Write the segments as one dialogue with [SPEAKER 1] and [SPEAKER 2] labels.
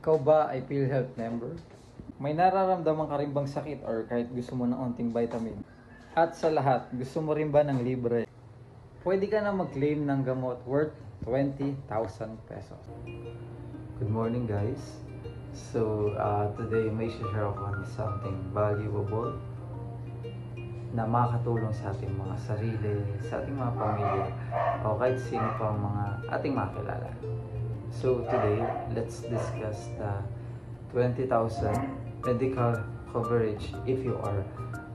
[SPEAKER 1] Ikaw ba ay PhilHealth member? May nararamdaman ka rin bang sakit or kahit gusto mo ng onting vitamin? At sa lahat, gusto mo rin ba ng libre? Pwede ka na mag-claim ng gamot worth 20,000 pesos.
[SPEAKER 2] Good morning guys. Today may share ako ng something valuable na makakatulong sa ating mga sarili, sa ating mga pamilya, o kahit sino pa mga ating makilala. So today, let's discuss the 20,000 medical coverage if you are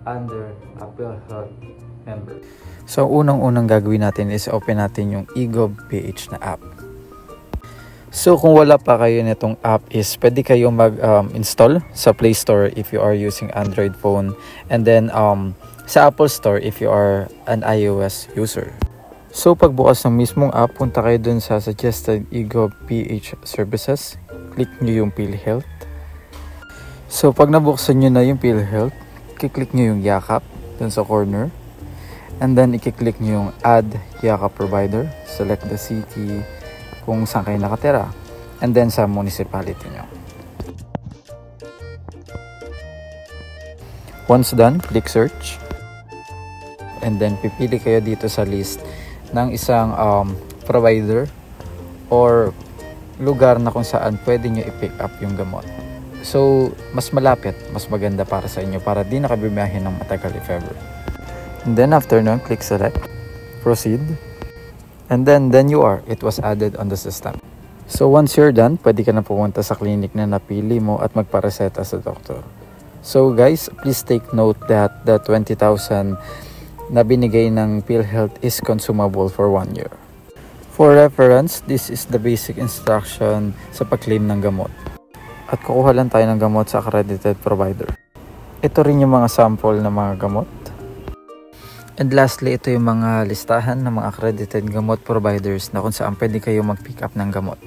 [SPEAKER 2] under a PhilHealth member.
[SPEAKER 1] So unang-unang gagawin natin is open natin yung eGov.ph na app. So kung wala pa kayo nitong app is pwede kayo mag-install sa Play Store if you are using Android phone, and then sa Apple Store if you are an iOS user. So pagbukas ng mismong app, punta kayo dun sa suggested eGov.ph services, click nyo yung PhilHealth. So pag nabuksan nyo na yung PhilHealth, kiklik nyo yung Yakap dun sa corner, and then ikiklik nyo yung Add Yakap Provider, select the city kung saan kayo nakatira, and then sa municipality nyo. Once done, click search, and then pipili kayo dito sa list ng isang provider or lugar na kung saan pwede nyo i-pick up yung gamot. So mas malapit, mas maganda para sa inyo para di nakabibiyahin ng matagal if ever. And then after nun, click select, proceed, and then it was added on the system. So once you're done, pwede ka na pumunta sa clinic na napili mo at magpareseta sa doktor. So guys, please take note that the 20,000 na binigay ng PhilHealth is consumable for 1 year. For reference, this is the basic instruction sa pag-claim ng gamot. At kukuha lang tayo ng gamot sa accredited provider. Ito rin yung mga sample ng mga gamot. And lastly, ito yung mga listahan ng mga accredited gamot providers na kung saan pwede kayo mag-pick up ng gamot.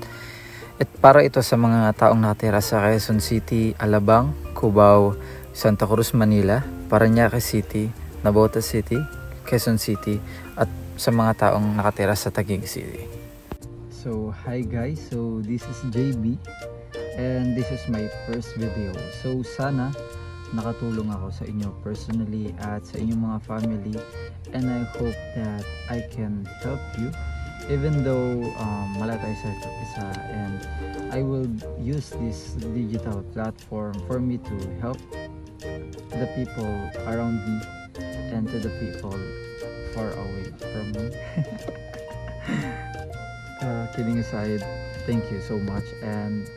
[SPEAKER 1] At para ito sa mga taong nakatira sa Quezon City, Alabang, Cubao, Santa Cruz, Manila, Parañaque City, Navotas City, Quezon City, at sa mga taong nakatira sa Taguig City. So, hi guys. So, this is JB and this is my first video. So, sana nakatulong ako sa inyo personally at sa inyong mga family, and I hope that I can help you even though wala tayo sa isa, and I will use this digital platform for me to help the people around me and to the people far away from me. Kidding aside, thank you so much, and